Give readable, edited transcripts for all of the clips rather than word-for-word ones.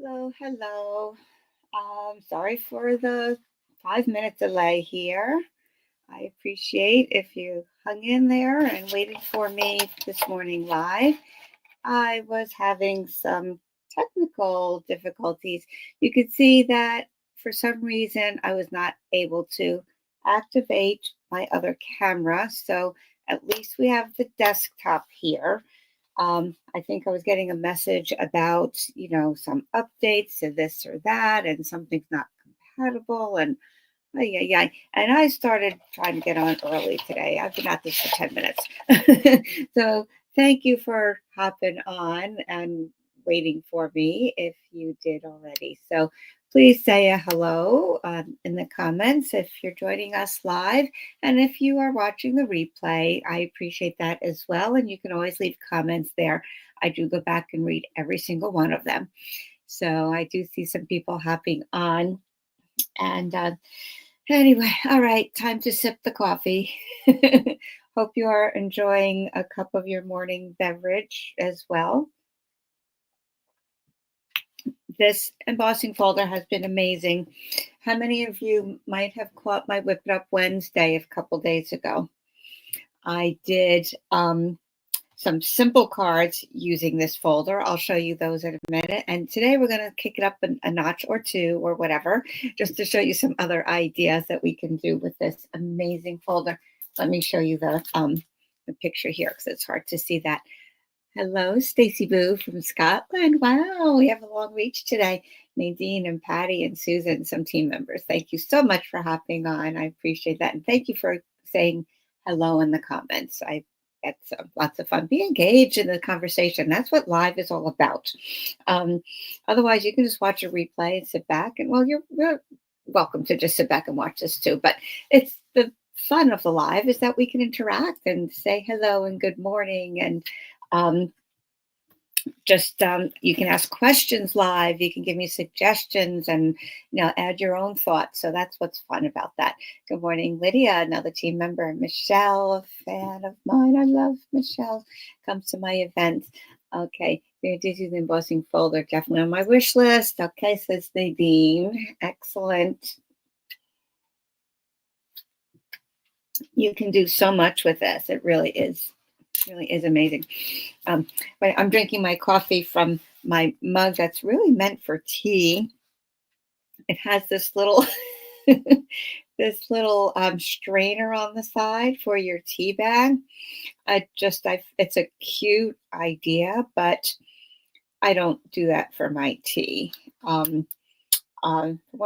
Hello, hello. Sorry for the 5 minute delay here. I appreciate if you hung in there and waited for me this morning live. I was having some technical difficulties. You could see that for some reason I was not able to activate my other camera. So at least we have the desktop here. I think I was getting a message about, some updates to this or that, and something's not compatible. And yeah, yeah. And I started trying to get on early today. I've been at this for 10 minutes. So thank you for hopping on and waiting for me if you did already. So please say a hello in the comments if you're joining us live. And if you are watching the replay, I appreciate that as well. And you can always leave comments there. I do go back and read every single one of them. So I do see some people hopping on. And anyway, all right, time to sip the coffee. Hope you are enjoying a cup of your morning beverage as well. This embossing folder has been amazing. How many of you might have caught my Whip It Up Wednesday a couple days ago? I did some simple cards using this folder. I'll show you those in a minute. And today we're going to kick it up a notch or two or whatever, just to show you some other ideas that we can do with this amazing folder. Let me show you the picture here because it's hard to see that. Hello, Stacy Boo from Scotland. Wow, we have a long reach today. Nadine and Patty and Susan, some team members. Thank you so much for hopping on. I appreciate that. And thank you for saying hello in the comments. It's lots of fun. Be engaged in the conversation. That's what live is all about. Otherwise, you can just watch a replay and sit back. And well, you're welcome to just sit back and watch this too. But it's the fun of the live is that we can interact and say hello and good morning and you can ask questions live. You can give me suggestions and add your own thoughts. So that's what's fun about that. Good morning, Lydia, another team member. Michelle, a fan of mine. I love Michelle. Comes to my events. Okay, we're going to do the embossing folder. Definitely on my wish list. Okay, says Nadine. Excellent. You can do so much with this. It really is amazing. But I'm drinking my coffee from my mug that's really meant for tea. It has this little strainer on the side for your tea bag. It's a cute idea, but I don't do that for my tea. One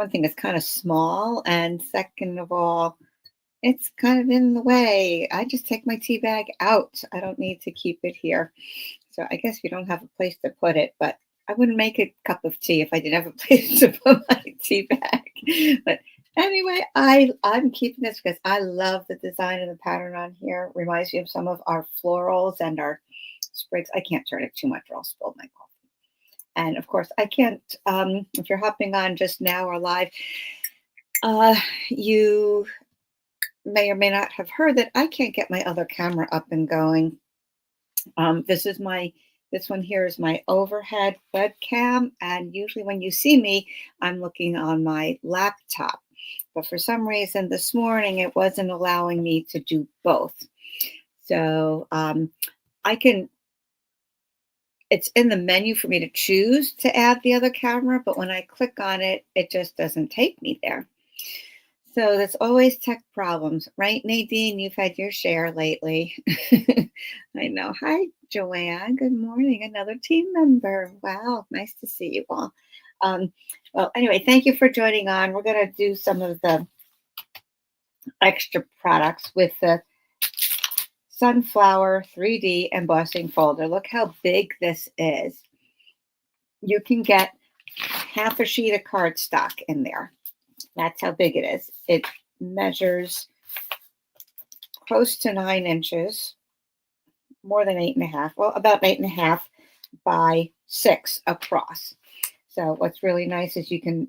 thing, it's kind of small, and second of all, it's kind of in the way. I just take my tea bag out. I don't need to keep it here. So I guess you don't have a place to put it, but I wouldn't make a cup of tea if I didn't have a place to put my tea bag. But anyway, I'm keeping this because I love the design and the pattern on here. It reminds me of some of our florals and our sprigs. I can't turn it too much or I'll spill my coffee. And of course, I can't, if you're hopping on just now or live, you may or may not have heard that I can't get my other camera up and going. This one here is my overhead webcam, and usually when you see me, I'm looking on my laptop. But for some reason this morning, it wasn't allowing me to do both. So it's in the menu for me to choose to add the other camera, but when I click on it, it just doesn't take me there. So there's always tech problems, right, Nadine? You've had your share lately. I know. Hi, Joanne. Good morning. Another team member. Wow, nice to see you all. Well, anyway, thank you for joining on. We're going to do some of the extra products with the Sunflower 3D embossing folder. Look how big this is. You can get half a sheet of cardstock in there. That's how big it is. It measures close to 9 inches, more than 8.5. Well, about 8.5 by 6 across. So what's really nice is you can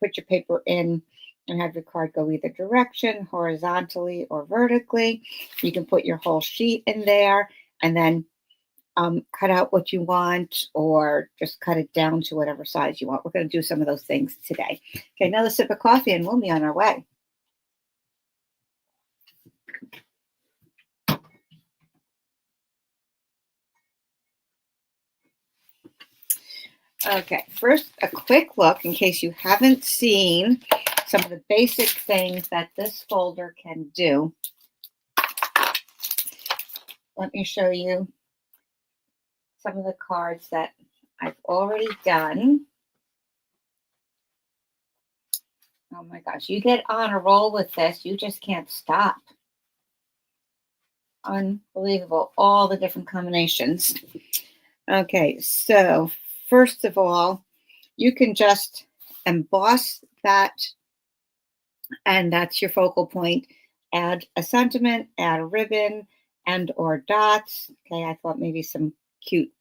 put your paper in and have your card go either direction, horizontally or vertically. You can put your whole sheet in there and then cut out what you want or just cut it down to whatever size you want. We're going to do some of those things today. Okay, another sip of coffee and we'll be on our way. Okay, first a quick look in case you haven't seen some of the basic things that this folder can do. Let me show you some of the cards that I've already done. Oh my gosh, you get on a roll with this, you just can't stop. Unbelievable, all the different combinations. Okay, so first of all, you can just emboss that, and that's your focal point. Add a sentiment, add a ribbon, and or dots. Okay, I thought maybe some cute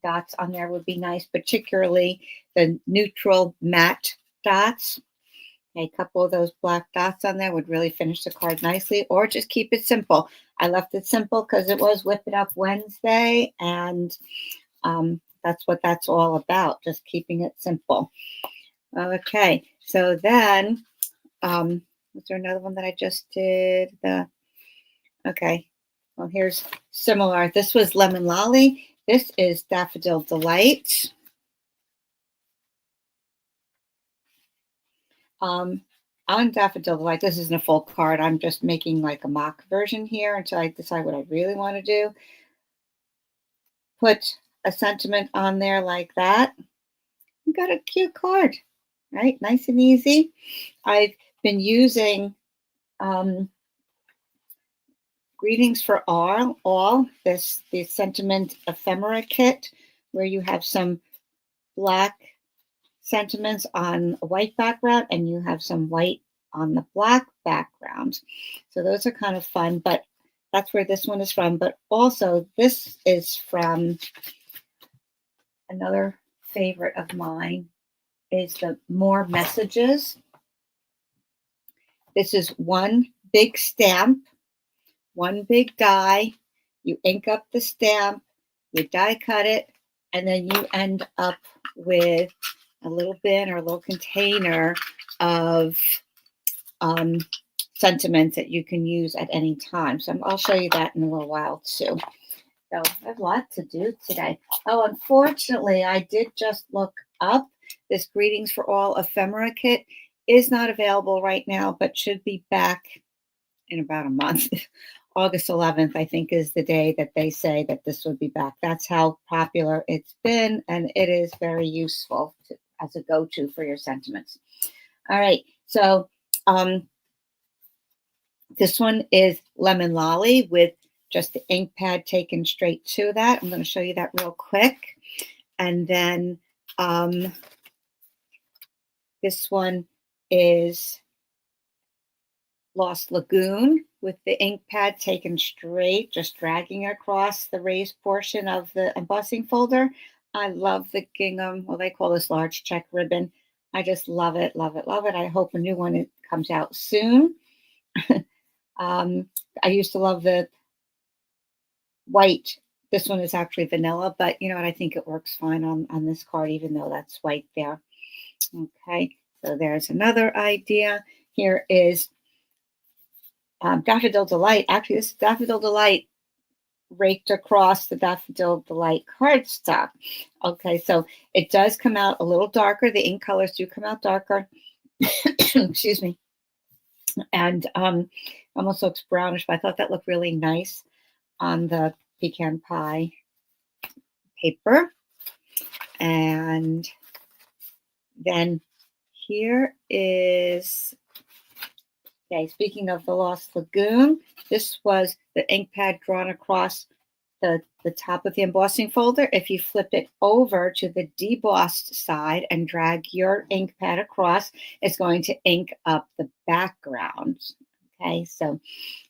dots on there would be nice, particularly the neutral matte dots. Okay, a couple of those black dots on there would really finish the card nicely, or just keep it simple. I left it simple because it was Whip It Up Wednesday, and that's what that's all about, just keeping it simple. Okay, so then, was there another one that I just did? Okay, well, here's similar. This was Lemon Lolly. This is Daffodil Delight. On Daffodil Delight, this isn't a full card. I'm just making like a mock version here until I decide what I really want to do. Put a sentiment on there like that. You got a cute card, right? Nice and easy. I've been using Greetings for All, the sentiment ephemera kit, where you have some black sentiments on a white background and you have some white on the black background. So those are kind of fun, but that's where this one is from. But also this is from another favorite of mine, is the More Messages. This is one big stamp, one big die. You ink up the stamp, you die cut it, and then you end up with a little bin or a little container of sentiments that you can use at any time. So I'll show you that in a little while too. So I have a lot to do today. Oh, unfortunately, I did just look up. This Greetings for All ephemera kit is not available right now, but should be back in about a month. August 11th, I think, is the day that they say that this would be back. That's how popular it's been, and it is very useful as a go-to for your sentiments. All right, so this one is Lemon Lolly with just the ink pad taken straight to that. I'm going to show you that real quick. And then this one is Lost Lagoon with the ink pad taken straight, just dragging across the raised portion of the embossing folder. I love the gingham, well, they call this large check ribbon. I just love it, love it, love it. I hope a new one comes out soon. I used to love the white. This one is actually vanilla, but you know what? I think it works fine on this card, even though that's white there. Okay, so there's another idea. Here is Daffodil Delight. Actually, this is Daffodil Delight raked across the Daffodil Delight cardstock. Okay, so it does come out a little darker. The ink colors do come out darker. Excuse me. And almost looks brownish, but I thought that looked really nice on the pecan pie paper. And then here is, okay, speaking of the Lost Lagoon, this was the ink pad drawn across the top of the embossing folder. If you flip it over to the debossed side and drag your ink pad across, it's going to ink up the background. Okay, so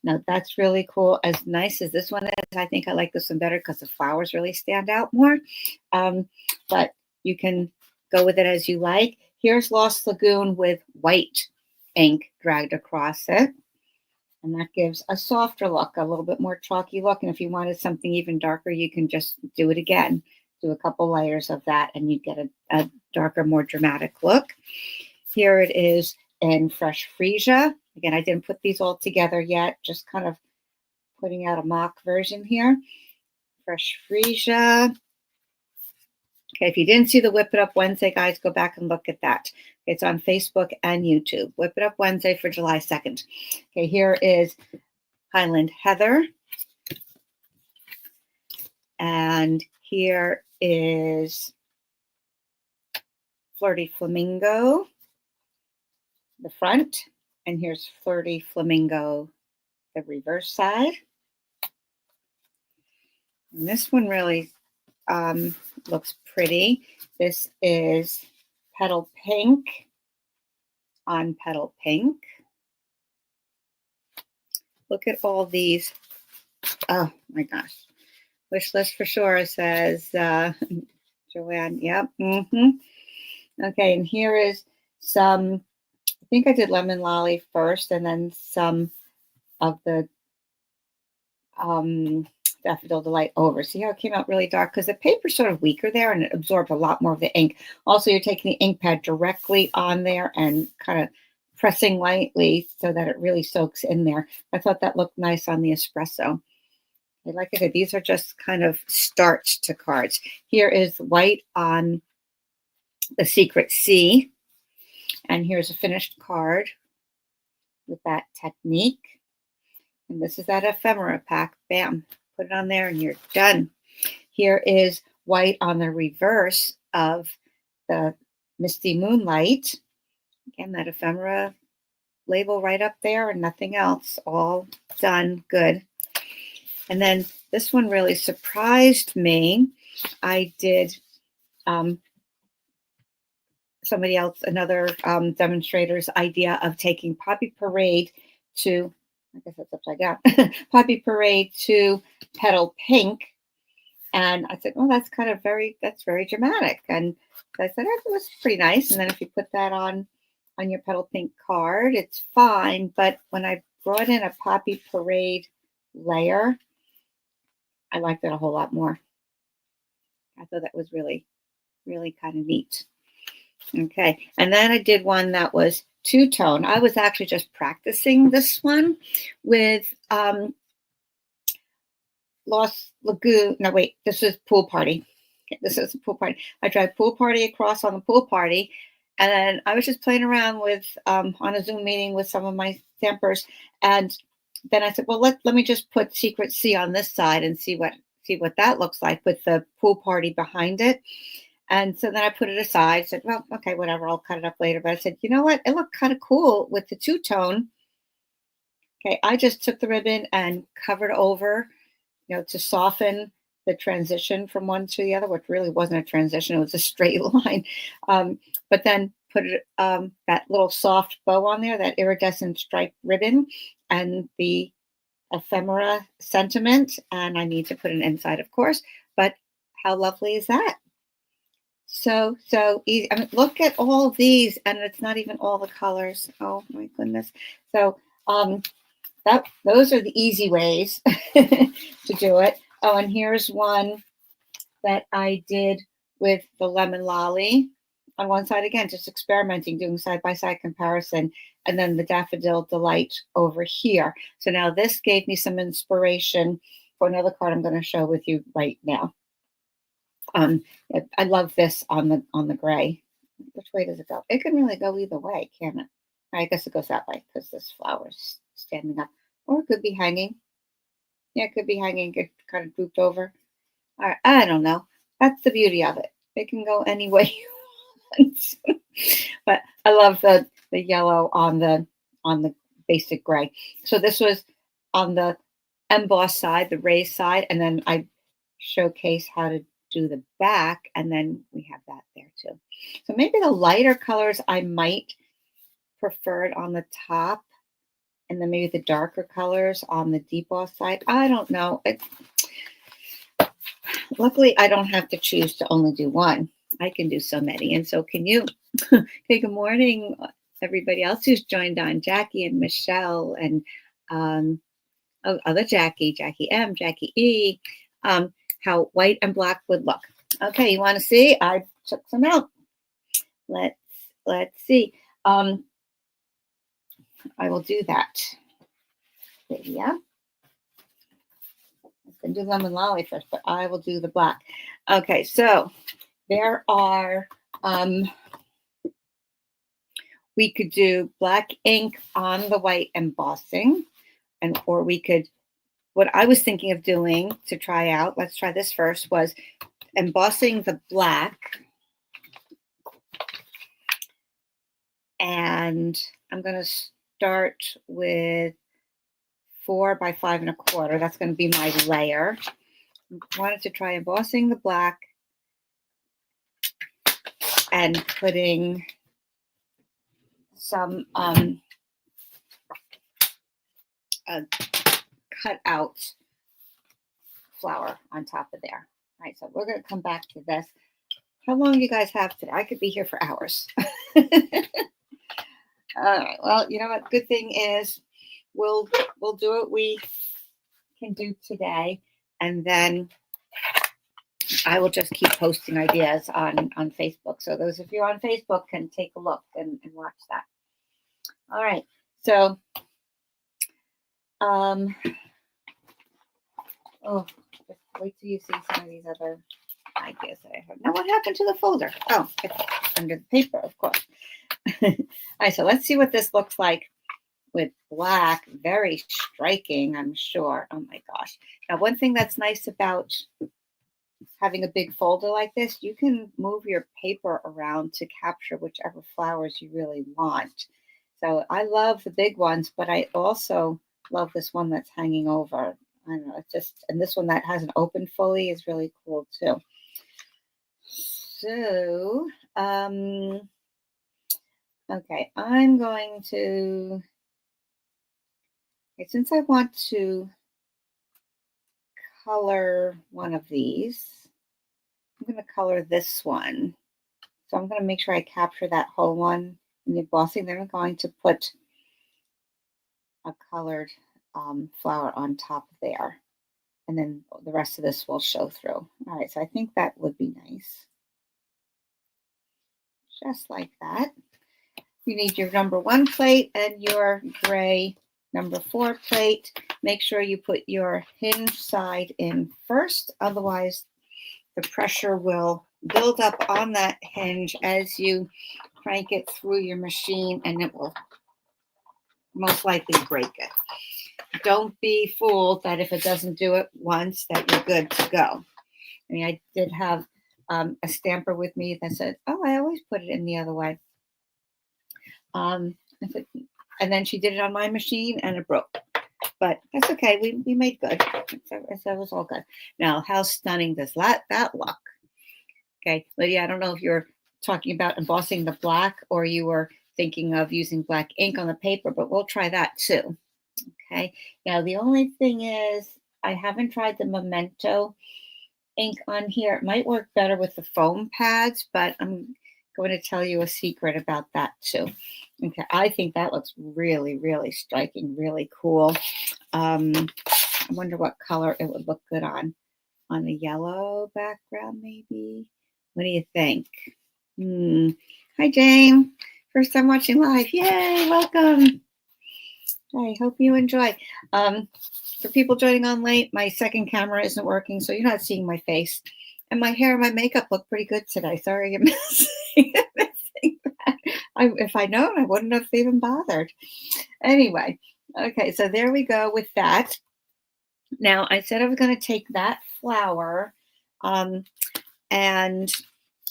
now that's really cool. As nice as this one is, I think I like this one better because the flowers really stand out more. But you can go with it as you like. Here's Lost Lagoon with white ink dragged across it. And that gives a softer look, a little bit more chalky look. And if you wanted something even darker, you can just do it again. Do a couple layers of that and you get a darker, more dramatic look. Here it is in Fresh Freesia. Again, I didn't put these all together yet, just kind of putting out a mock version here. Fresh Freesia. Okay, if you didn't see the Whip It Up Wednesday, guys, go back and look at that. It's on Facebook and YouTube. Whip It Up Wednesday for July 2nd. Okay, here is Highland Heather. And here is Flirty Flamingo, the front. And here's Flirty Flamingo, the reverse side. And this one really looks pretty. This is Petal Pink on Petal Pink. Look at all these. Oh my gosh. Wish list for sure, says Joanne. Yep. Okay, and here is some, I think I did Lemon Lolly first, and then some of the Daffodil Delight over. See how it came out really dark? Because the paper's sort of weaker there, and it absorbed a lot more of the ink. Also, you're taking the ink pad directly on there and kind of pressing lightly so that it really soaks in there. I thought that looked nice on the espresso. Like I said, these are just kind of starts to cards. Here is white on the Secret C. And here's a finished card with that technique. And this is that ephemera pack. Bam. Put it on there and you're done. Here is white on the reverse of the Misty Moonlight. Again, that ephemera label right up there and nothing else. All done. Good. And then this one really surprised me. I did somebody else, another demonstrator's idea of taking Poppy Parade to, I guess that's upside down, Poppy Parade to Petal Pink. And I said, oh, that's kind of that's very dramatic. And so I said, oh, it was pretty nice. And then if you put that on your Petal Pink card, it's fine. But when I brought in a Poppy Parade layer, I liked it a whole lot more. I thought that was really, really kind of neat. Okay, and then I did one that was two-tone. I was actually just practicing this one with Lost Lagoon. No, wait, this is Pool Party. Okay, this is a Pool Party. I tried Pool Party across on the Pool Party, and then I was just playing around with on a Zoom meeting with some of my stampers, and then I said, well, let me just put Secret C on this side and see what that looks like with the Pool Party behind it. And so then I put it aside, said, well, okay, whatever, I'll cut it up later. But I said, you know what? It looked kind of cool with the two-tone. Okay, I just took the ribbon and covered over, to soften the transition from one to the other, which really wasn't a transition. It was a straight line. But then put it, that little soft bow on there, that iridescent striped ribbon, and the ephemera sentiment. And I need to put an inside, of course. But how lovely is that? So easy. I mean, look at all these, and it's not even all the colors. Oh my goodness. So those are the easy ways to do it. Oh, and here's one that I did with the Lemon Lolly on one side, again, just experimenting, doing side-by-side comparison, and then the Daffodil Delight over here. So now this gave me some inspiration for another card I'm going to show with you right now. I love this on the gray. Which way does it go? It can really go either way, can't it? I guess it goes that way because this flower's standing up. Or it could be hanging. Yeah, it could be hanging, get kind of drooped over. All right, I don't know. That's the beauty of it. It can go any way you want. But I love the yellow on the basic gray. So this was on the emboss side, the raised side, and then I showcase how to do the back, and then we have that there too. So maybe the lighter colors I might prefer it on the top, and then maybe the darker colors on the deboss side. I don't know. Luckily, I don't have to choose to only do one. I can do so many, and so can you. Okay, good morning, everybody else who's joined on, Jackie and Michelle and other Jackie M, Jackie E, how white and black would look. Okay, you want to see? I took some out. Let's see. I will do that. Yeah. I was going to do lemon lolly first, but I will do the black. Okay, so there are, we could do black ink on the white embossing, or we could, what I was thinking of doing to try out, let's try this first, was embossing the black. And I'm going to start with 4 by 5 1/4. That's going to be my layer. I wanted to try embossing the black and putting some cut out flower on top of there. All right, so we're going to come back to this. How long do you guys have today? I could be here for hours. All right, well, you know what? Good thing is we'll do what we can do today, and then I will just keep posting ideas on Facebook. So those of you on Facebook can take a look and watch that. All right, so just wait till you see some of these other ideas that I have. Now, what happened to the folder? Oh, it's under the paper, of course. All right, so let's see what this looks like with black. Very striking, I'm sure. Oh my gosh. Now, one thing that's nice about having a big folder like this, you can move your paper around to capture whichever flowers you really want. So I love the big ones, but I also love this one that's hanging over. I don't know, it's just, and this one that hasn't opened fully is really cool too. So, okay, I'm going to, okay, since I want to color one of these, I'm going to color this one. So I'm going to make sure I capture that whole one in the embossing. Then I'm going to put a colored flower on top there. And then the rest of this will show through. All right, so I think that would be nice. Just like that. You need your number 1 plate and your gray number 4 plate. Make sure you put your hinge side in first, otherwise the pressure will build up on that hinge as you crank it through your machine, and it will most likely break it. Don't be fooled that if it doesn't do it once that you're good to go. I mean, I did have a stamper with me that said, oh, I always put it in the other way. I said, and then she did it on my machine and it broke. But that's okay. We made good. So it was all good. Now, how stunning does that look? Okay, Lydia, I don't know if you're talking about embossing the black or you were thinking of using black ink on the paper, but we'll try that too. Okay, now the only thing is I haven't tried the Memento ink on here. It might work better with the foam pads, but I'm going to tell you a secret about that too. Okay, I think that looks really, really striking, really cool. I wonder what color it would look good on a yellow background, maybe. What do you think? Hi, Jane. First time watching live. Yay, welcome. I hope you enjoy. For people joining on late, my second camera isn't working, so you're not seeing my face. And my hair and my makeup look pretty good today. Sorry you're missing that. If I'd known, I wouldn't have even bothered. Anyway, okay, so there we go with that. Now, I said I was going to take that flower and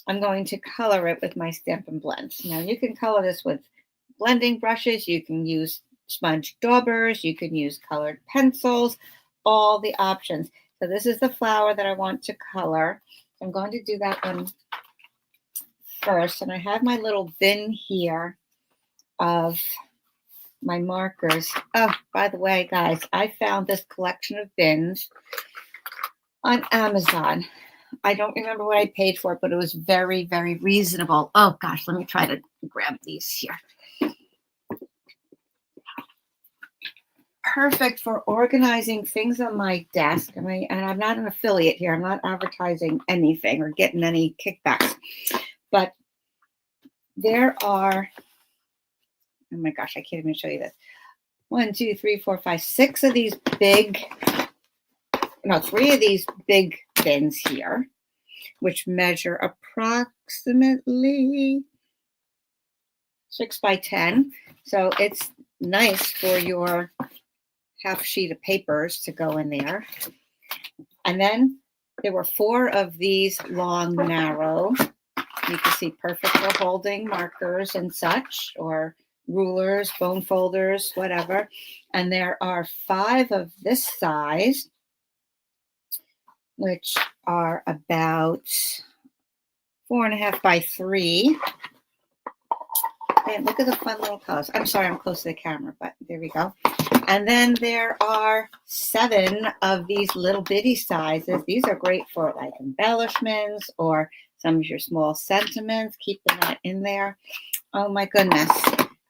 I'm going to color it with my Stampin' Blend. Now, you can color this with blending brushes. You can use sponge daubers. You can use colored pencils, all the options. So this is the flower that I want to color. I'm going to do that one first. And I have my little bin here of my markers. Oh, by the way, guys, I found this collection of bins on Amazon. I don't remember what I paid for it, but it was very, very reasonable. Oh, gosh, let me try to grab these here. perfect for organizing things on my desk. And I'm not an affiliate here. I'm not advertising anything or getting any kickbacks. But there are, oh my gosh, I can't even show you this. 1, 2, 3, 4, 5, 6 of these big, no, 3 of these big bins here, which measure approximately 6 by 10. So it's nice for your half sheet of papers to go in there. And then there were 4 of these long, narrow. You can see perfect for holding markers and such, or rulers, bone folders, whatever. And there are 5 of this size, which are about 4.5 by 3. And look at the fun little colors. I'm sorry, I'm close to the camera, but there we go. And then there are 7 of these little bitty sizes. These are great for like embellishments or some of your small sentiments, keeping that in there. Oh my goodness.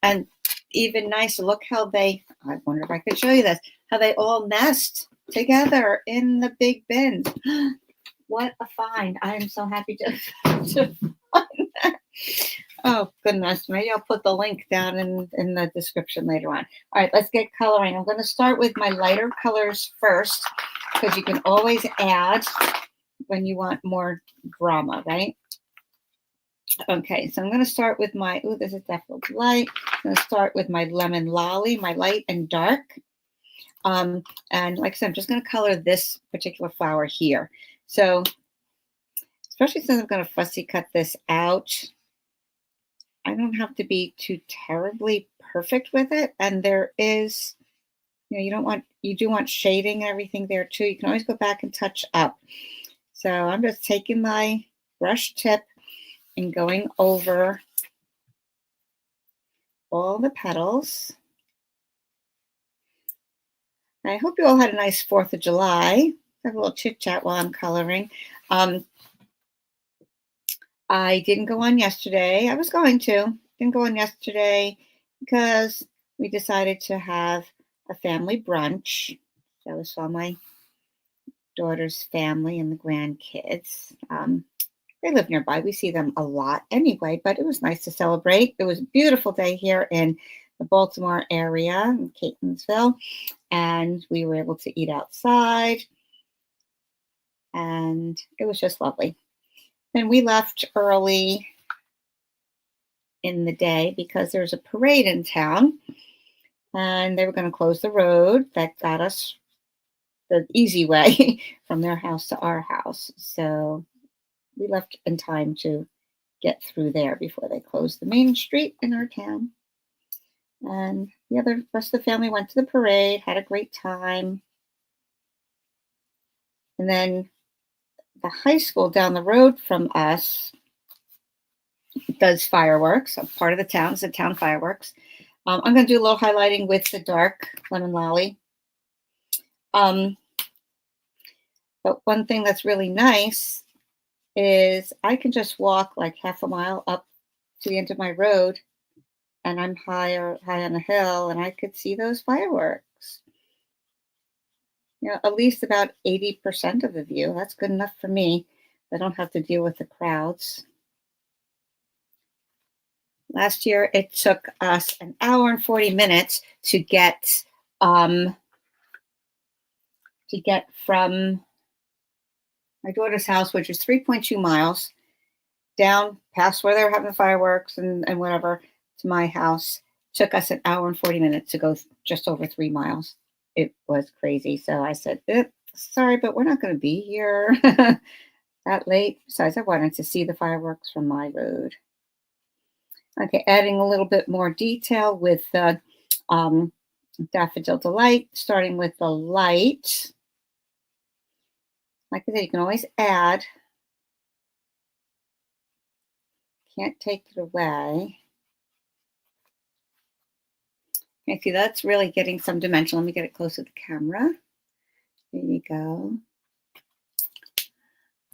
And even nicer, look how I wonder if I could show you this, how they all nest together in the big bins. What a find. I am so happy to find that. Oh, goodness. Maybe I'll put the link down in the description later on. All right, let's get coloring. I'm going to start with my lighter colors first, because you can always add when you want more drama, right? Okay, so I'm going to start with my, this is definitely light. I'm going to start with my lemon lolly, my light and dark. And like I said, I'm just going to color this particular flower here. So, especially since I'm going to fussy cut this out, I don't have to be too terribly perfect with it. And there is, you do want shading and everything there too. You can always go back and touch up. So I'm just taking my brush tip and going over all the petals. I hope you all had a nice 4th of July. Have a little chit chat while I'm coloring. I didn't go on yesterday. I was going to. Didn't go on yesterday because we decided to have a family brunch. So I saw my daughter's family and the grandkids. They live nearby. We see them a lot anyway, but it was nice to celebrate. It was a beautiful day here in the Baltimore area, in Catonsville, and we were able to eat outside, and it was just lovely. Then we left early in the day because there's a parade in town, and they were going to close the road that got us the easy way from their house to our house. So we left in time to get through there before they closed the main street in our town. And the rest of the family went to the parade, had a great time. And then the high school down the road from us does fireworks. I'm part of the town, it's the town fireworks. I'm going to do a little highlighting with the dark lemon lolly. But one thing that's really nice is I can just walk like half a mile up to the end of my road, and I'm high on a hill, and I could see those fireworks. At least about 80% of the view. That's good enough for me. I don't have to deal with the crowds. Last year, it took us 1 hour and 40 minutes to get from my daughter's house, which is 3.2 miles, down past where they were having fireworks and whatever, to my house. Took us 1 hour and 40 minutes to go just over 3 miles. It was crazy. So I said, sorry, but we're not going to be here that late. Besides, I wanted to see the fireworks from my road. Okay, adding a little bit more detail with the Daffodil Delight, starting with the light. Like I said, you can always add. Can't take it away. Okay, see, that's really getting some dimension. Let me get it close to the camera. There you go.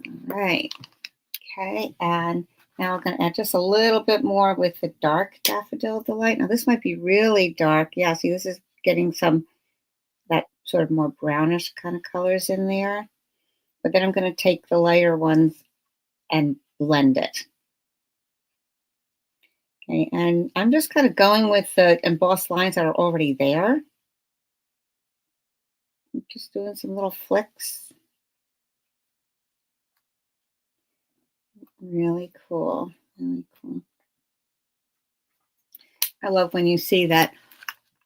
All right. Okay, and now we're going to add just a little bit more with the dark Daffodil Delight. Now, this might be really dark. Yeah, see, this is getting some sort of more brownish kind of colors in there. But then I'm going to take the lighter ones and blend it. Okay, and I'm just kind of going with the embossed lines that are already there. I'm just doing some little flicks. Really cool. Really cool. I love when you see that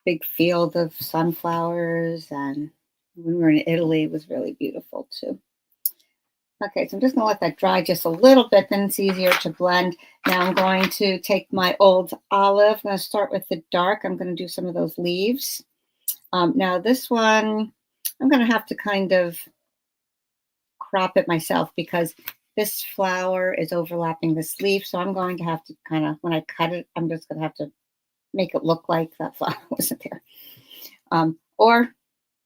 big field of sunflowers, and when we were in Italy, it was really beautiful too. Okay, so I'm just going to let that dry just a little bit, then it's easier to blend. Now I'm going to take my old olive. I'm going to start with the dark. I'm going to do some of those leaves. Now this one, I'm going to have to kind of crop it myself because this flower is overlapping this leaf. So I'm going to have to kind of, when I cut it, I'm just going to have to make it look like that flower wasn't there. Or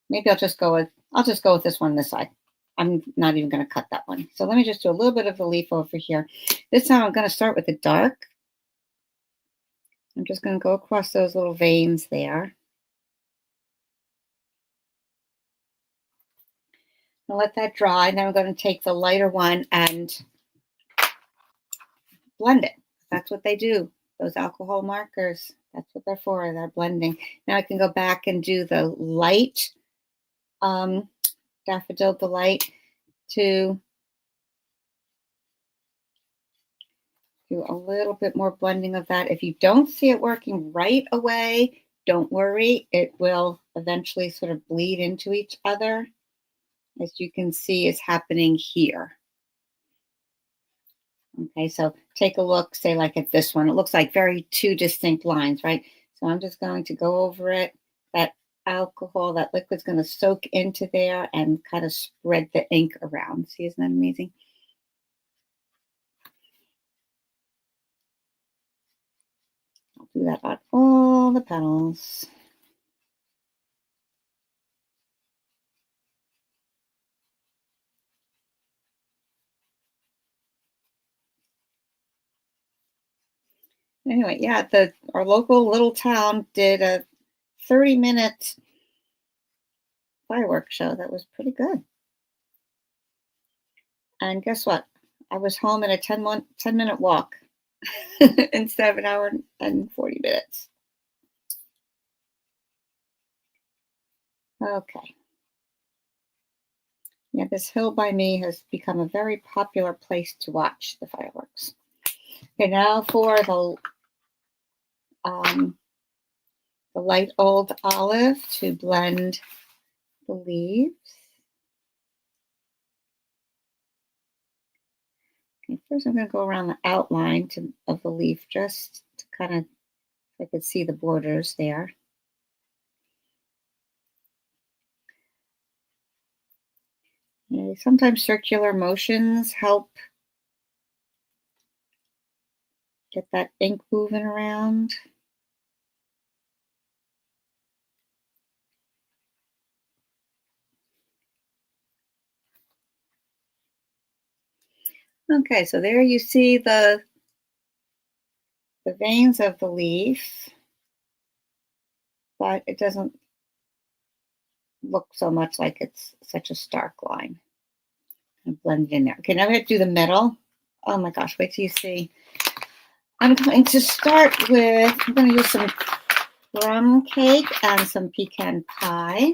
maybe I'll just go with this one this side. I'm not even going to cut that one. So let me just do a little bit of the leaf over here. This time I'm going to start with the dark. I'm just going to go across those little veins there. I'll let that dry. Then I'm going to take the lighter one and blend it. That's what they do. Those alcohol markers, that's what they're for. They're blending. Now I can go back and do the light Daffodil Delight to do a little bit more blending of that. If you don't see it working right away, don't worry. It will eventually sort of bleed into each other, as you can see is happening here. Okay, so take a look, say like at this one. It looks like two distinct lines, right? So I'm just going to go over it. That alcohol, that liquid's going to soak into there and kind of spread the ink around. See, isn't that amazing? I'll do that on all the petals. Anyway, yeah, our local little town did a 30-minute fireworks show that was pretty good. And guess what? I was home in a 10-minute walk instead of an hour and 40 minutes. Okay. Yeah, this hill by me has become a very popular place to watch the fireworks. Okay, now for the light old olive to blend the leaves. Okay, first I'm going to go around the outline of the leaf just to kind of, I could see the borders there. Sometimes circular motions help get that ink moving around. Okay, so there you see the veins of the leaf, but it doesn't look so much like it's such a stark line. And blend it in there. Okay, now we have to do the middle. Oh my gosh, wait till you see. I'm going to start with, I'm going to use some crumb cake and some pecan pie.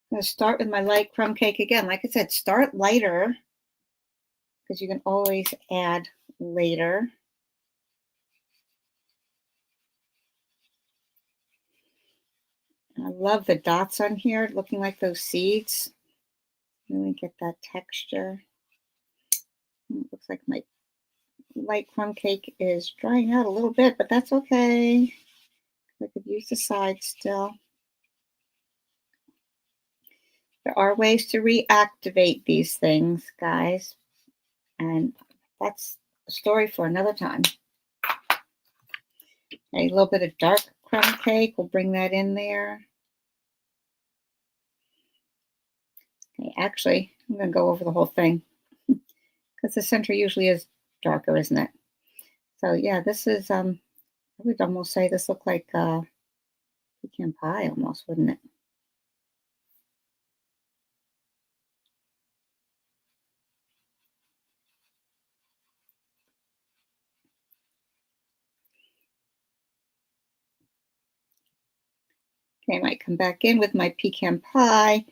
I'm going to start with my light crumb cake again. Like I said, start lighter because you can always add later. I love the dots on here, looking like those seeds. Really get that texture. It looks like my light crumb cake is drying out a little bit, but that's okay. I could use the sides still. There are ways to reactivate these things, guys, and that's a story for another time. A little bit of dark crumb cake, we'll bring that in there. Okay, actually, I'm going to go over the whole thing because the center usually is darker, isn't it? So yeah, this is, I would almost say this looked like pecan pie almost, wouldn't it? Okay, I might come back in with my pecan pie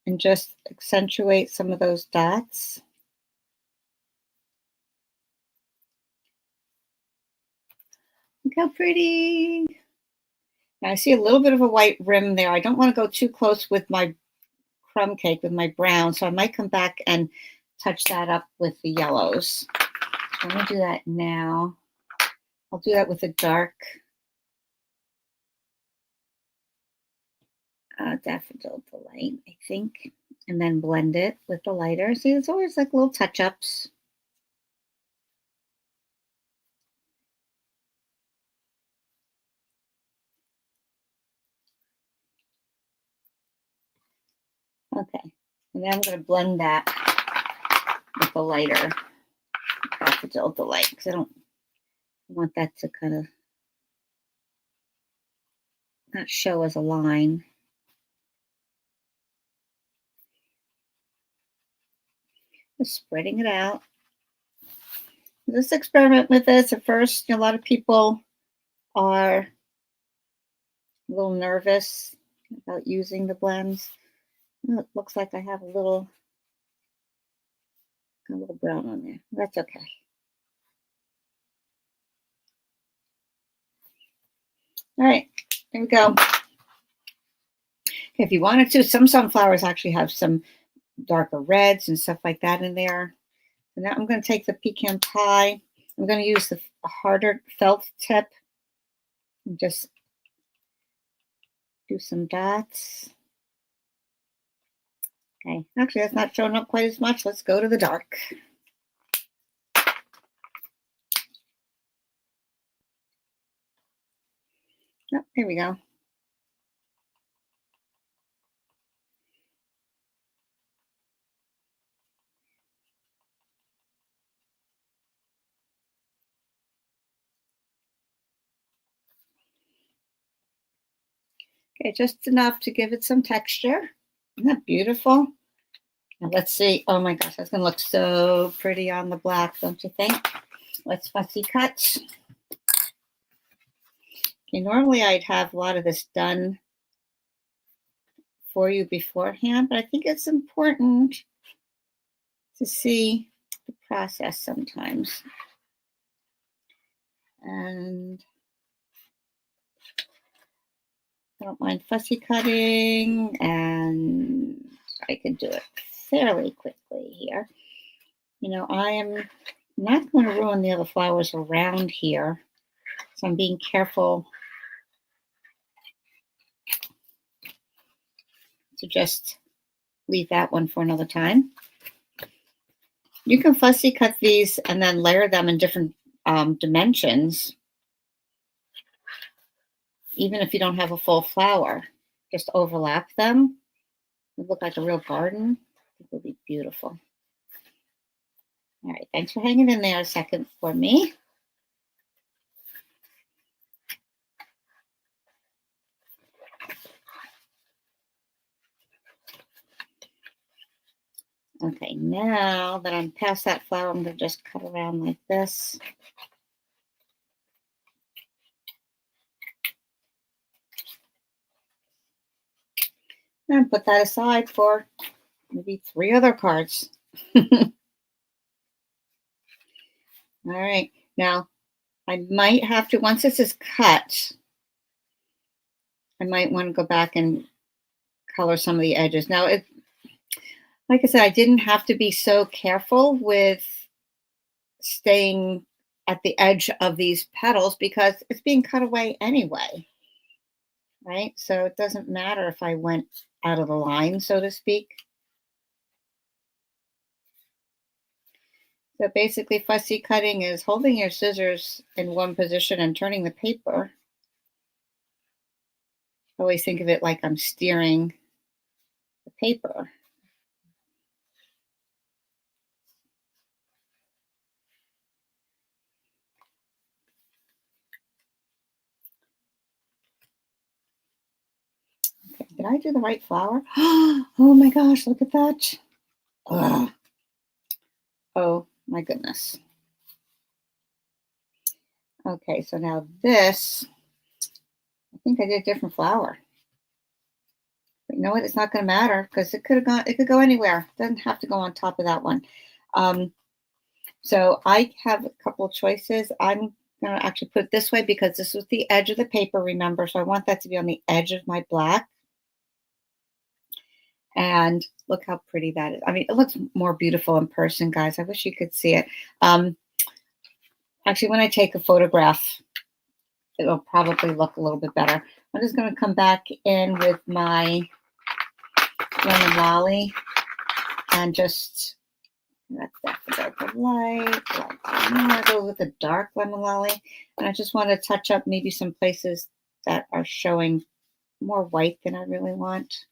and just accentuate some of those dots. Look how pretty. Now I see a little bit of a white rim there. I don't want to go too close with my crumb cake, with my brown, so I might come back and touch that up with the yellows. So I'm going to do that now. I'll do that with a dark Daffodil Delight, I think, and then blend it with the lighter. See, it's always like little touch-ups. Okay, and then I'm going to blend that with the lighter Daffodil Delight because I don't want that to kind of not show as a line. Just spreading it out. Just experiment with this. At first, a lot of people are a little nervous about using the blends. It looks like I have a little brown on there. That's okay. All right, there we go. If you wanted to, some sunflowers actually have some darker reds and stuff like that in there. So now I'm going to take the pecan pie. I'm going to use the harder felt tip and just do some dots. Okay, actually that's not showing up quite as much. Let's go to the dark. Oh, there we go. Okay, just enough to give it some texture. Isn't that beautiful? Now let's see. Oh my gosh, that's going to look so pretty on the black, don't you think? Let's fussy cut. Okay, normally I'd have a lot of this done for you beforehand, but I think it's important to see the process sometimes. And I don't mind fussy cutting, and I can do it fairly quickly here. You know, I am not going to ruin the other flowers around here, so I'm being careful to just leave that one for another time. You can fussy cut these and then layer them in different dimensions, even if you don't have a full flower. Just overlap them. It look like a real garden. It will be beautiful. All right, thanks for hanging in there a second for me. Okay, now that I'm past that flower, I'm going to just cut around like this. And put that aside for maybe 3 other cards. All right, now I might have to, once this is cut, I might want to go back and color some of the edges. Now, like I said, I didn't have to be so careful with staying at the edge of these petals because it's being cut away anyway, right? So it doesn't matter if I went out of the line, so to speak. So basically, fussy cutting is holding your scissors in one position and turning the paper. I always think of it like I'm steering the paper. Did I do the right flower? Oh my gosh, look at that. Ugh. Oh my goodness. Okay, so now this, I think I did a different flower. But you know what? It's not going to matter because it could go anywhere. It doesn't have to go on top of that one. So I have a couple of choices. I'm going to actually put it this way because this was the edge of the paper, remember? So I want that to be on the edge of my black. And look how pretty that is. I mean, it looks more beautiful in person, guys. I wish you could see it. Actually, when I take a photograph, it'll probably look a little bit better. I'm just going to come back in with my lemon lolly and just, that's the darker light. I'm going to go with the dark lemon lolly. And I just want to touch up maybe some places that are showing more white than I really want.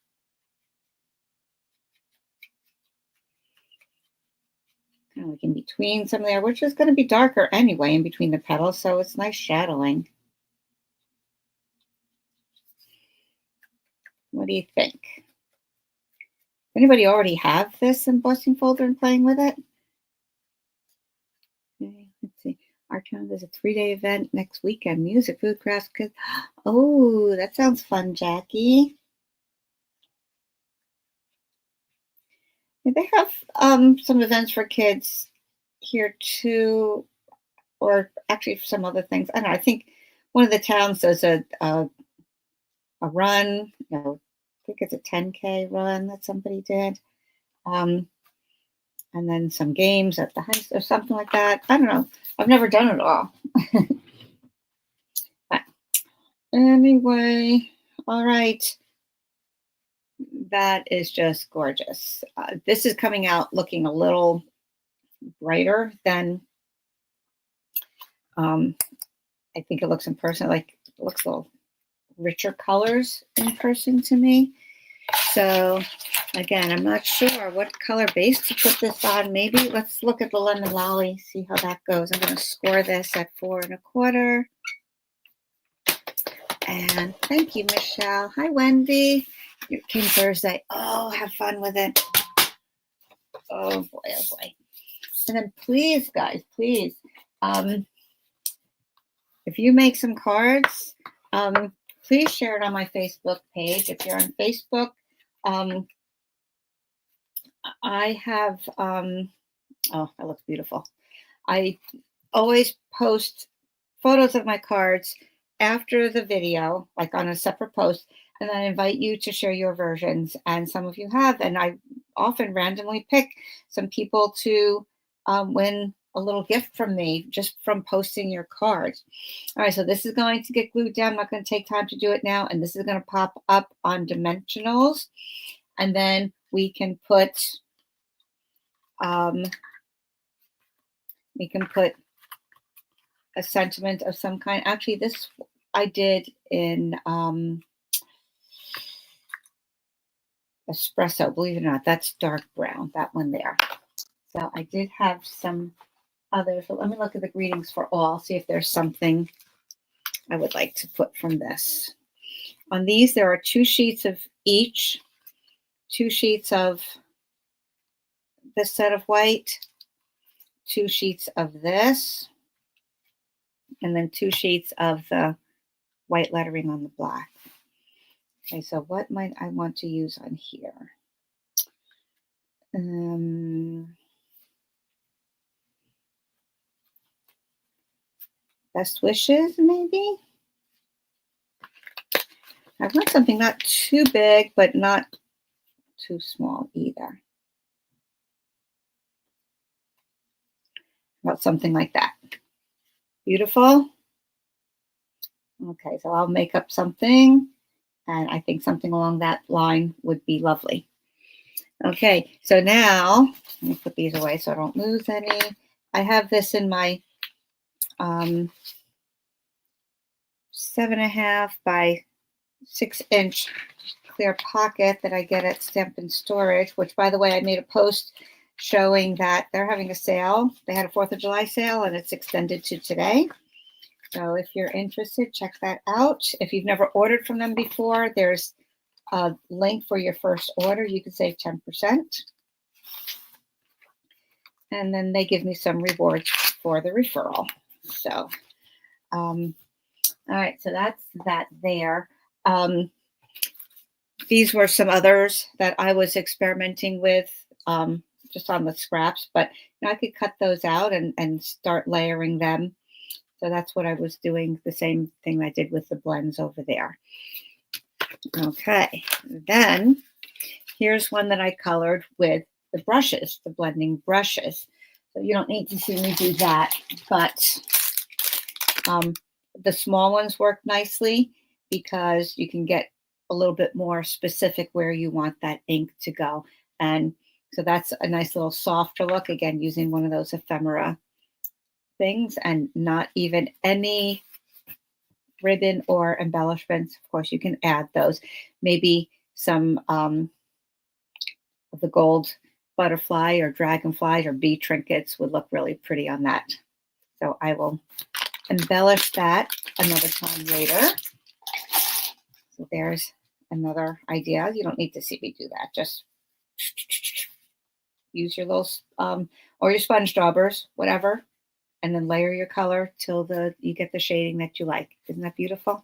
Kind of like in between some there, which is going to be darker anyway in between the petals. So it's nice shadowing. What do you think? Anybody already have this embossing folder and playing with it? Okay, let's see. Our town does a 3-day event next weekend. Music, food, crafts, kids. Oh, that sounds fun, Jackie. They have some events for kids here too, or actually for some other things. I don't know. I think one of the towns does a run. I think it's a 10K run that somebody did. And then some games at the high school or something like that. I don't know. I've never done it all. But anyway, all right. That is just gorgeous. This is coming out looking a little brighter than I think it looks in person. Like it looks a little richer colors in person to me. So again, I'm not sure what color base to put this on. Maybe let's look at the lemon lolly, see how that goes. I'm going to score this at 4 1/4. And thank you, Michelle. Hi, Wendy. You came Thursday. Oh, have fun with it. Oh boy, oh boy. And then please, guys, please, if you make some cards, please share it on my Facebook page. If you're on Facebook, I have, oh, that looks beautiful. I always post photos of my cards after the video, like on a separate post, and then I invite you to share your versions. And some of you have, and I often randomly pick some people to win a little gift from me just from posting your cards. All right, so this is going to get glued down. I'm not going to take time to do it now. And this is going to pop up on dimensionals. And then we can put a sentiment of some kind. Actually, this I did in espresso, believe it or not. That's dark brown, that one there. So I did have some others. So let me look at the greetings for all, see if there's something I would like to put from this. On these, there are 2 sheets of each, 2 sheets of this set of white, 2 sheets of this, and then 2 sheets of the white lettering on the black. Okay, so what might I want to use on here? Best wishes, maybe? I want something not too big, but not too small either. About something like that. Beautiful. Okay, so I'll make up something, and I think something along that line would be lovely. Okay, so now, let me put these away so I don't lose any. I have this in my 7.5 by 6 inch clear pocket that I get at Stampin' Storage, which, by the way, I made a post showing that they're having a sale. They had a 4th of July sale, and it's extended to today. So if you're interested, check that out. If you've never ordered from them before, there's a link for your first order, you can save 10%. And then they give me some rewards for the referral. So, all right, so that's that there. These were some others that I was experimenting with just on the scraps, but I could cut those out and start layering them. So that's what I was doing, the same thing I did with the blends over there. Okay, then here's one that I colored with the brushes, the blending brushes. So you don't need to see me do that, but the small ones work nicely because you can get a little bit more specific where you want that ink to go. And so that's a nice little softer look, again, using one of those ephemera things and not even any ribbon or embellishments. Of course, you can add those. Maybe some of the gold butterfly or dragonfly or bee trinkets would look really pretty on that. So I will embellish that another time later. So there's another idea. You don't need to see me do that. Just use your little or your sponge daubers, whatever, and then layer your color till you get the shading that you like. Isn't that beautiful?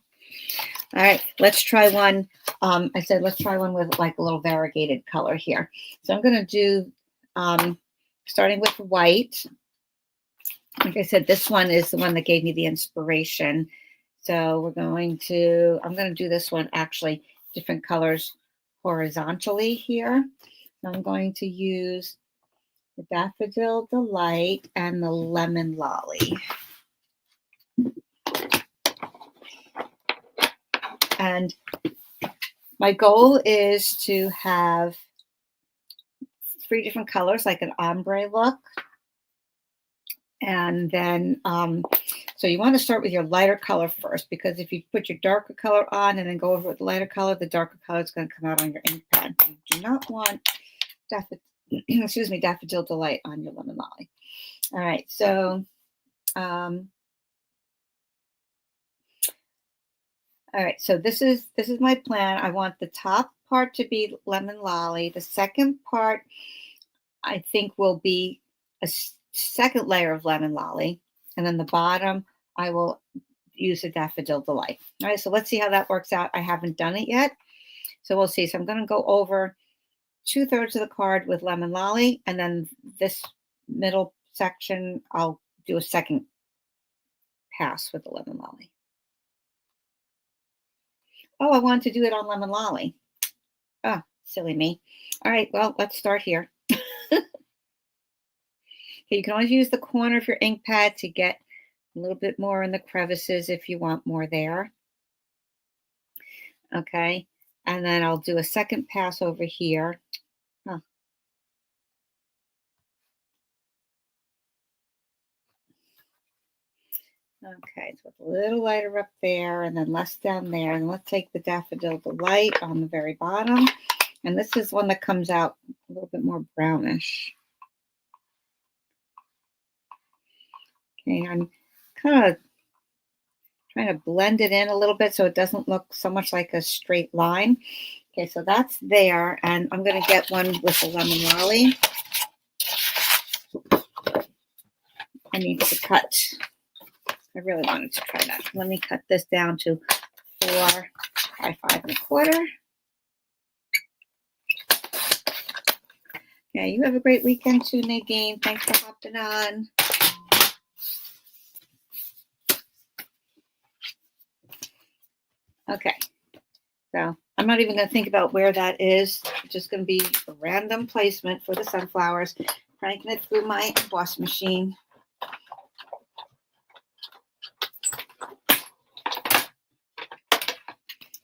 All right, let's try one. I said let's try one with like a little variegated color here. So I'm going to do starting with white. Like I said, this one is the one that gave me the inspiration. So I'm going to do this one actually different colors horizontally here. So I'm going to use the Daffodil Delight and the Lemon Lolly. And my goal is to have 3 different colors, like an ombre look. And then, so you want to start with your lighter color first, because if you put your darker color on and then go over with the lighter color, the darker color is going to come out on your ink pad. You do not want Daffodil Delight on your Lemon Lolly. All right, so, all right, so this is my plan. I want the top part to be Lemon Lolly. The second part, I think, will be a second layer of Lemon Lolly. And then the bottom, I will use a Daffodil Delight. All right, so let's see how that works out. I haven't done it yet. So we'll see. So I'm going to go over 2/3 of the card with Lemon Lolly. And then this middle section, I'll do a second pass with the Lemon Lolly. Oh, I wanted to do it on Lemon Lolly. Oh, silly me. All right, well, let's start here. Okay, you can always use the corner of your ink pad to get a little bit more in the crevices if you want more there. Okay, and then I'll do a second pass over here. Huh. Okay, so it's a little lighter up there and then less down there. And let's take the Daffodil Delight on the very bottom. And this is one that comes out a little bit more brownish. Okay, I'm kind of trying to blend it in a little bit so it doesn't look so much like a straight line. Okay, so that's there. And I'm going to get one with the Lemon Lolly. I need to cut. I really wanted to try that. Let me cut this down to 4 by 5 1/4. Yeah, you have a great weekend too, Nadine. Thanks for hopping on. Okay, so I'm not even going to think about where that is. It's just going to be a random placement for the sunflowers. Cranking it through my emboss machine.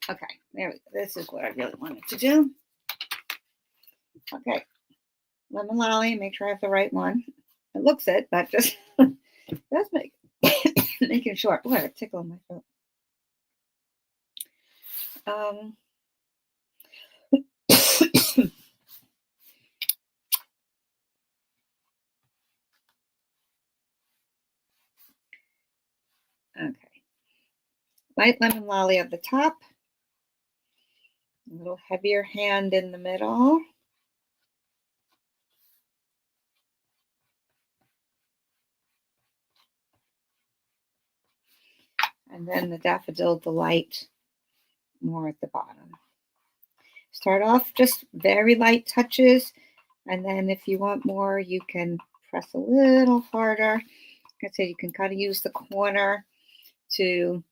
Okay, there we go. This is what I really wanted to do. Okay, Lemon Lolly, make sure I have the right one. It looks it, but just that's making sure. Oh, I got a tickle in my throat. Okay, light Lemon Lolly at the top. A little heavier hand in the middle. And then the Daffodil Delight more at the bottom. Start off just very light touches, and then if you want more, you can press a little harder. Like I said, you can kind of use the corner to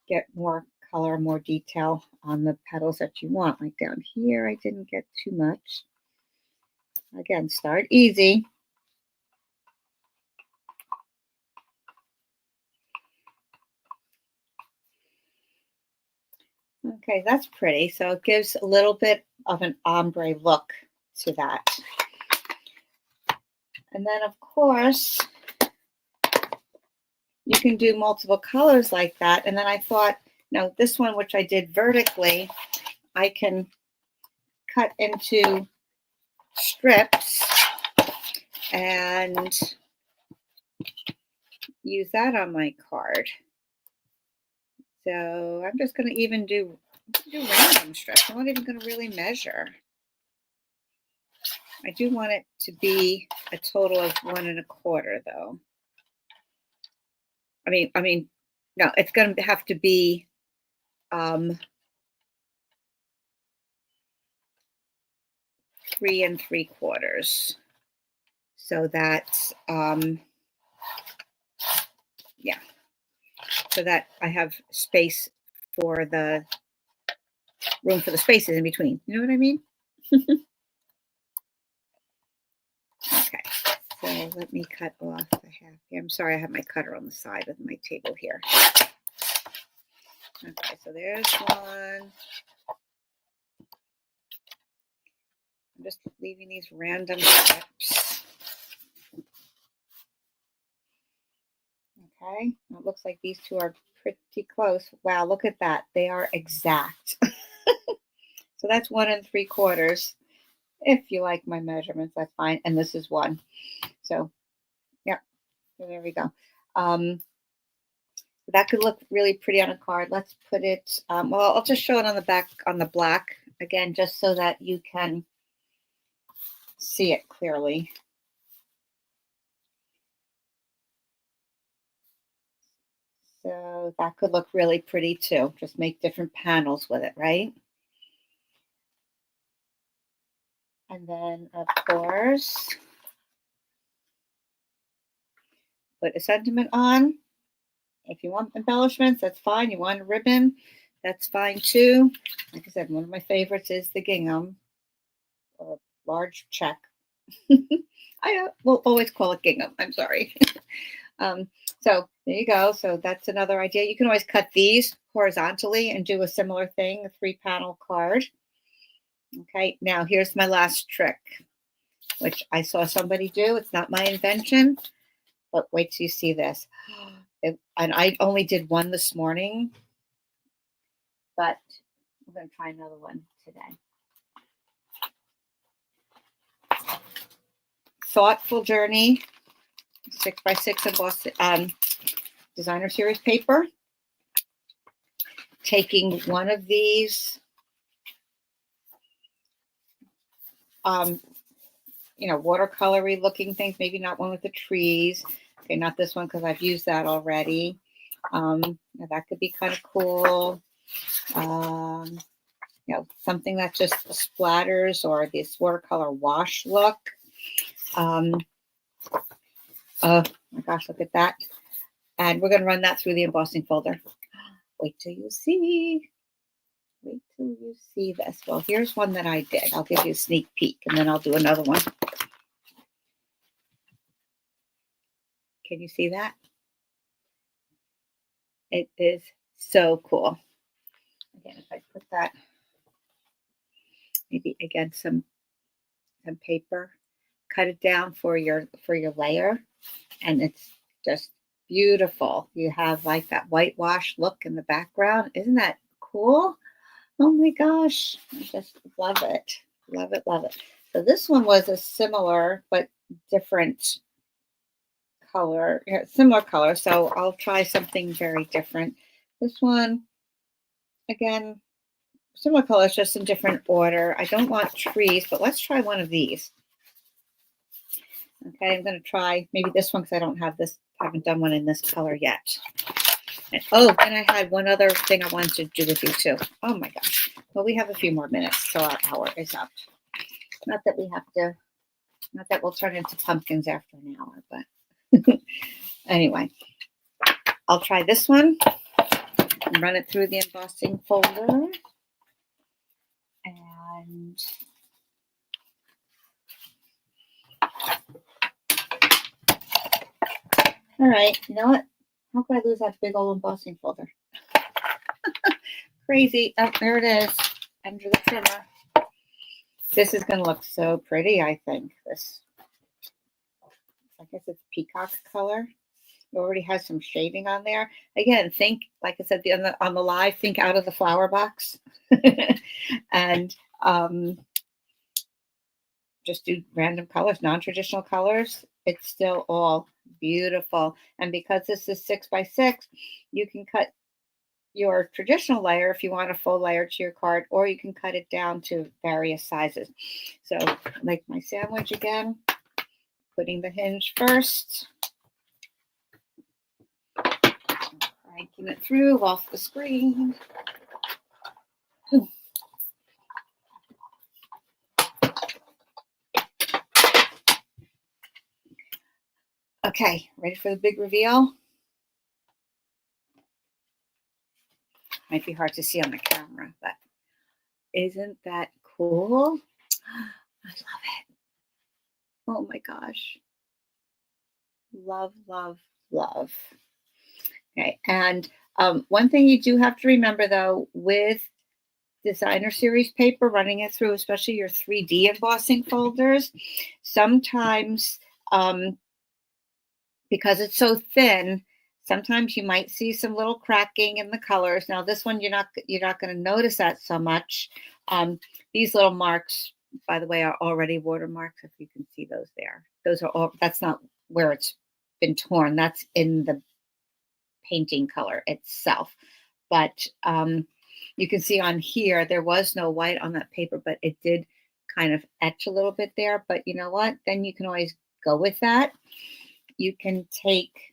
get more color, more detail on the petals that you want. Like down here, I didn't get too much. Again, start easy. Okay, that's pretty. So it gives a little bit of an ombre look to that. And then, of course, you can do multiple colors like that. And then I thought, no, this one, which I did vertically, I can cut into strips and use that on my card. So I'm just going to even do random strips. I'm not even going to really measure. I do want it to be a total of 1 1/4 though. I mean, no, it's going to have to be 3 3/4, so that yeah, so that I have space for the room for the spaces in between. You know what I mean? Okay, so let me cut off the half here. I'm sorry, I have my cutter on the side of my table here. Okay, so there's one. I'm just leaving these random steps. Okay, it looks like these two are pretty close. Wow, look at that. They are exact. So that's 1 3/4. If you like my measurements, that's fine. And this is 1. So, yeah, so there we go. That could look really pretty on a card. Let's put it, well, I'll just show it on the back, on the black, again, just so that you can see it clearly. So that could look really pretty too. Just make different panels with it, right? And then, of course, put a sentiment on. If you want embellishments, that's fine. You want a ribbon, that's fine too. Like I said, one of my favorites is the gingham, or large check. I will always call it gingham. I'm sorry. So there you go. So that's another idea. You can always cut these horizontally and do a similar thing, a 3-panel card. Okay, now here's my last trick, which I saw somebody do. It's not my invention, but wait till you see this. And I only did one this morning, but I'm going to try another one today. Thoughtful Journey 6x6 embossed designer series paper. Taking one of these, watercolory looking things, maybe not one with the trees. Okay, not this one because I've used that already. That could be kind of cool. Something that just splatters, or this watercolor wash look. Oh my gosh, look at that. And we're going to run that through the embossing folder. Wait till you see. Wait till you see this. Well, here's one that I did. I'll give you a sneak peek, and then I'll do another one. Can you see that? It is so cool. Again, if I put that maybe against some paper, cut it down for your layer, and it's just beautiful. You have like that whitewash look in the background. Isn't that cool? Oh my gosh, I just love it. Love it, love it. So this one was a similar but different color, similar color. So I'll try something very different. This one, again, similar colors, just in different order. I don't want trees, but let's try one of these. Okay, I'm going to try maybe this one because I don't have this, haven't done one in this color yet. And, oh, and I had one other thing I wanted to do with you too. Oh my gosh. Well, we have a few more minutes, so our hour is up. Not that we have to, not that we'll turn into pumpkins after an hour, but anyway, I'll try this one and run it through the embossing folder. And all right, you know what? How could I lose that big old embossing folder? Crazy. Oh, there it is, under the trimmer. This is going to look so pretty, I think. This, I guess it's peacock color. It already has some shading on there. Again, think, like I said, on the live, think out of the flower box. And just do random colors, non-traditional colors. It's still all beautiful. And because this is 6 by 6, you can cut your traditional layer if you want a full layer to your card, or you can cut it down to various sizes. So like my sandwich again, putting the hinge first, cranking it through off the screen. Okay, ready for the big reveal? Might be hard to see on the camera, but isn't that cool? I love it. Oh my gosh. Love, love, love. Okay, and one thing you do have to remember though, with designer series paper, running it through, especially your 3D embossing folders, sometimes because it's so thin, sometimes you might see some little cracking in the colors. Now this one, you're not going to notice that so much. These little marks, by the way, are already watermarks. If you can see those there, those are all. That's not where it's been torn. That's in the painting color itself. But you can see on here there was no white on that paper, but it did kind of etch a little bit there. But you know what? Then you can always go with that. You can take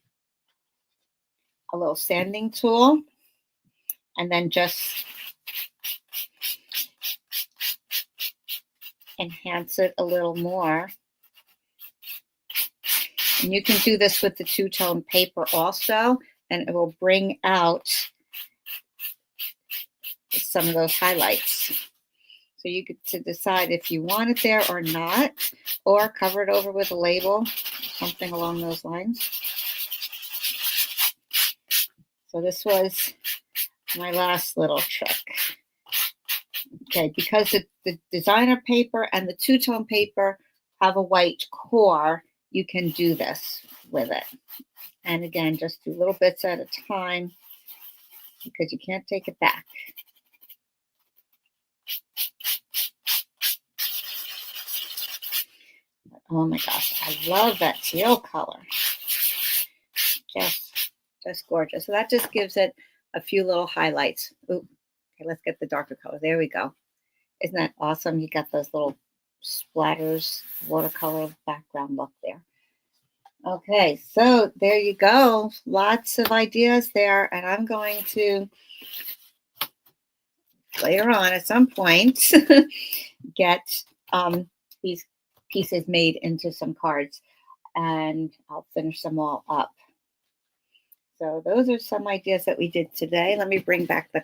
a little sanding tool and then just enhance it a little more. And you can do this with the two-tone paper also, and it will bring out some of those highlights. So you get to decide if you want it there or not, or cover it over with a label, something along those lines. So this was my last little trick. Okay, because the designer paper and the two-tone paper have a white core, you can do this with it. And again, just do little bits at a time because you can't take it back. Oh my gosh, I love that teal color. Just gorgeous. So that just gives it a few little highlights. Ooh, okay, let's get the darker color. There we go. Isn't that awesome? You got those little splatters, watercolor background look there. Okay, so there you go. Lots of ideas there. And I'm going to, later on at some point, get these pieces made into some cards, and I'll finish them all up. So those are some ideas that we did today. Let me bring back the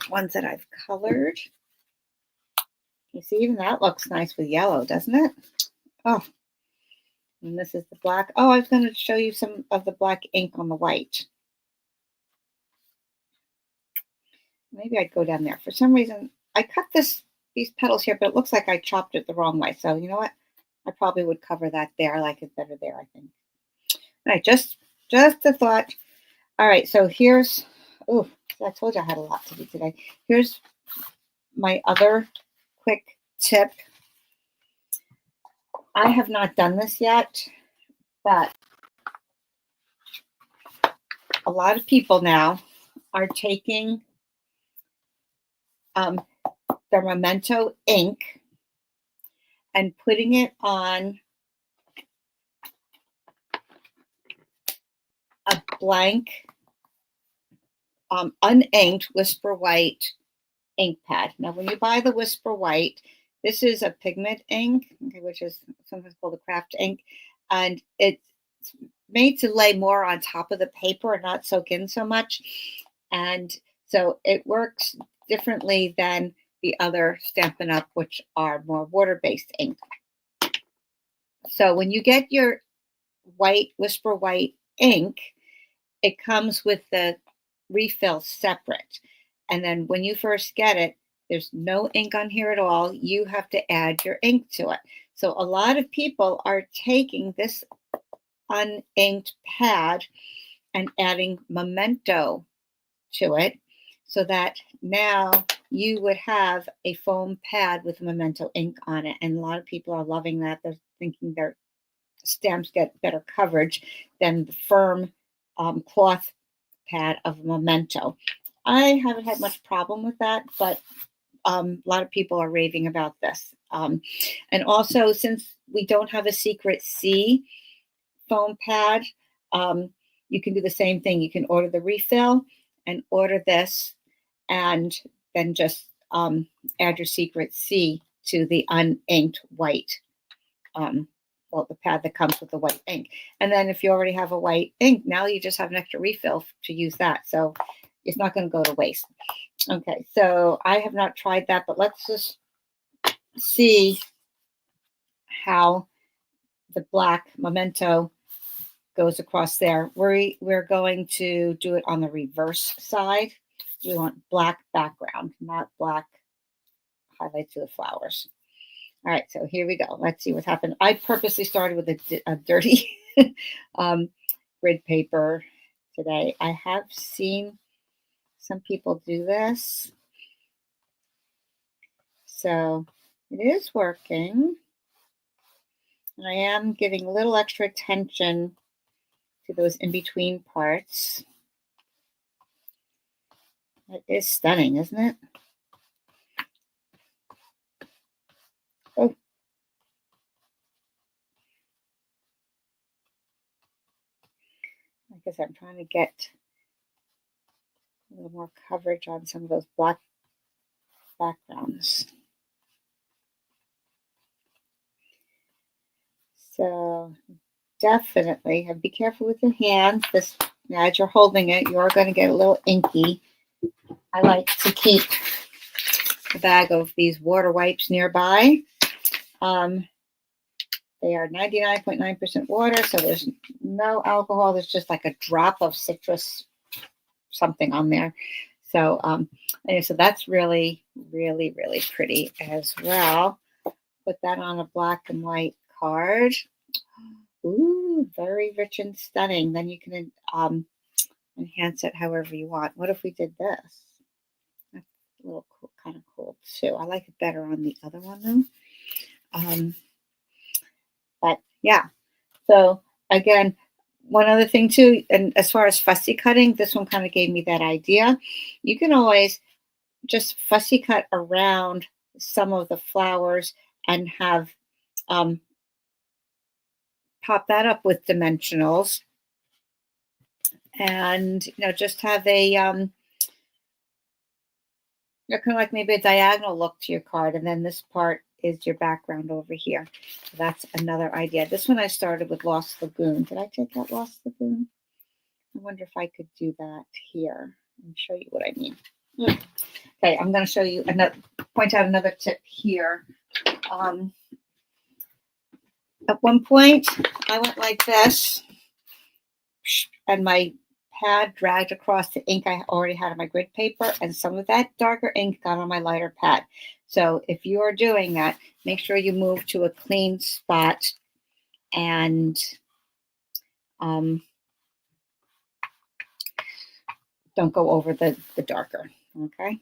ones that I've colored. You see, even that looks nice with yellow, doesn't it? Oh, and this is the black. Oh, I was going to show you some of the black ink on the white. Maybe I'd go down there. For some reason, I cut these petals here, but it looks like I chopped it the wrong way. So you know what? I probably would cover that there. I like it better there, I think. All right, just a thought. All right, so here's, oh, I told you I had a lot to do today. Here's my other quick tip. I have not done this yet, but a lot of people now are taking the Memento ink and putting it on a blank, uninked Whisper White ink pad. Now, when you buy the Whisper White, this is a pigment ink, okay, which is sometimes called a craft ink, and it's made to lay more on top of the paper and not soak in so much. And so it works differently than the other Stampin' Up, which are more water-based ink. So when you get your white Whisper White ink, it comes with the refill separate. And then when you first get it, there's no ink on here at all. You have to add your ink to it. So a lot of people are taking this uninked pad and adding Memento to it so that now you would have a foam pad with Memento ink on it. And a lot of people are loving that. They're thinking their stamps get better coverage than the firm cloth pad of Memento. I haven't had much problem with that, but a lot of people are raving about this. And also, since we don't have a secret C foam pad, you can do the same thing. You can order the refill and order this, and then just add your secret C to the uninked white, well, the pad that comes with the white ink. And then if you already have a white ink, now you just have an extra refill to use that. So it's not going to go to waste. Okay, so I have not tried that, but let's just see how the black Memento goes across there. We're going to do it on the reverse side. We want black background, not black highlights of the flowers. All right, so here we go. Let's see what happened. I purposely started with a dirty grid paper today. I have seen some people do this. So it is working. And I am giving a little extra attention to those in-between parts. It is stunning, isn't it? Oh. Like I said, I'm trying to get a little more coverage on some of those black backgrounds. So definitely be careful with your hands. This, as you're holding it, you're going to get a little inky. I like to keep a bag of these water wipes nearby. They are 99.9% water, so there's no alcohol. There's just like a drop of citrus something on there. So, anyway, so that's really, really, really pretty as well. Put that on a black and white card. Ooh, very rich and stunning. Then you can enhance it however you want. What if we did this? That's a little cool, kind of cool too. I like it better on the other one though. But yeah, so again, one other thing too, and as far as fussy cutting, this one kind of gave me that idea. You can always just fussy cut around some of the flowers and have pop that up with dimensionals, and just have a kind of like maybe a diagonal look to your card, and then this part is your background over here. So that's another idea. This one I started with Lost Lagoon. Did I take out Lost Lagoon? I wonder if I could do that here and show you what I mean. Okay, I'm going to show you point out another tip here. At one point, I went like this, and my pad dragged across the ink I already had on my grid paper, and some of that darker ink got on my lighter pad. So if you are doing that, make sure you move to a clean spot and don't go over the darker, okay?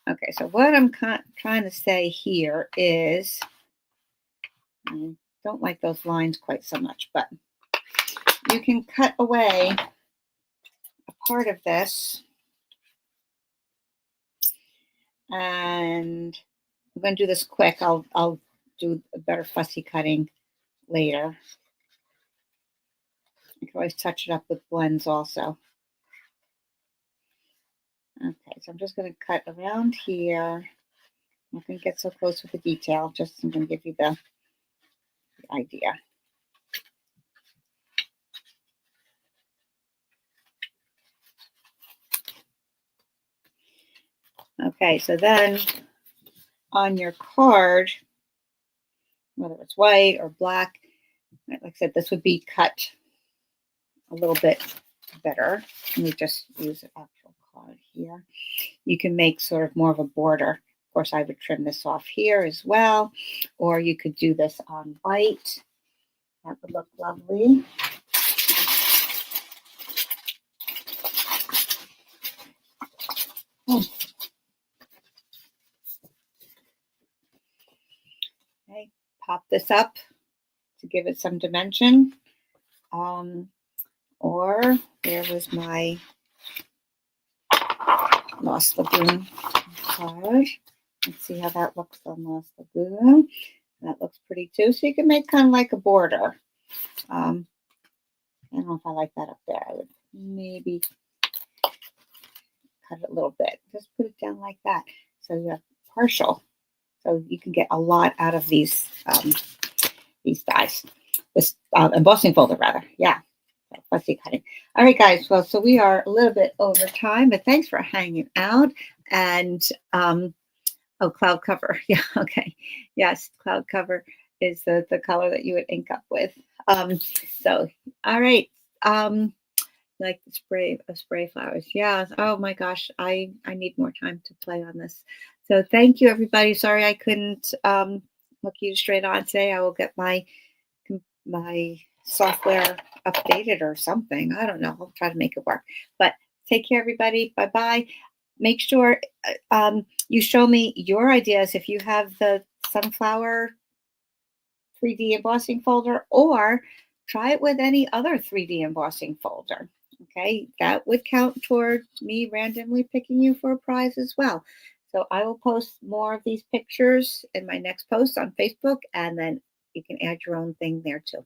Okay, so what I'm trying to say here is, I don't like those lines quite so much, but you can cut away a part of this And I'm going to do this quick. I'll do a better fussy cutting later. I can always touch it up with blends also. Okay, so I'm just going to cut around here. I'm not going to get so close with the detail, just I'm going to give you the idea. Okay, so then on your card, whether it's white or black, like I said, this would be cut a little bit better. Let me just use an actual card here. You can make sort of more of a border. Of course, I would trim this off here as well, or you could do this on white. That would look lovely. Okay, pop this up to give it some dimension. Or where was my Lost Lagoon card? Let's see how that looks on Lost Lagoon. That looks pretty too. So you can make kind of like a border. I don't know if I like that up there. I would maybe cut it a little bit. Just put it down like that. So you have partial. So you can get a lot out of these dies. This embossing folder, rather. Yeah. Fussy cutting. All right, guys. Well, so we are a little bit over time, but thanks for hanging out. And oh, cloud cover. Yeah. Okay. Yes, cloud cover is the color that you would ink up with. So, all right. Like the spray flowers. Yeah. Oh my gosh. I need more time to play on this. So thank you, everybody. Sorry I couldn't look you straight on today. I will get my software updated or something. I don't know. I'll try to make it work. But take care, everybody. Bye bye. Make sure you show me your ideas if you have the sunflower 3D embossing folder, or try it with any other 3D embossing folder. Okay, that would count toward me randomly picking you for a prize as well. So I will post more of these pictures in my next post on Facebook, and then you can add your own thing there too.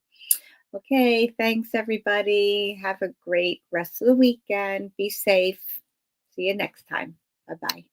Okay, thanks everybody. Have a great rest of the weekend. Be safe. See you next time. Bye-bye.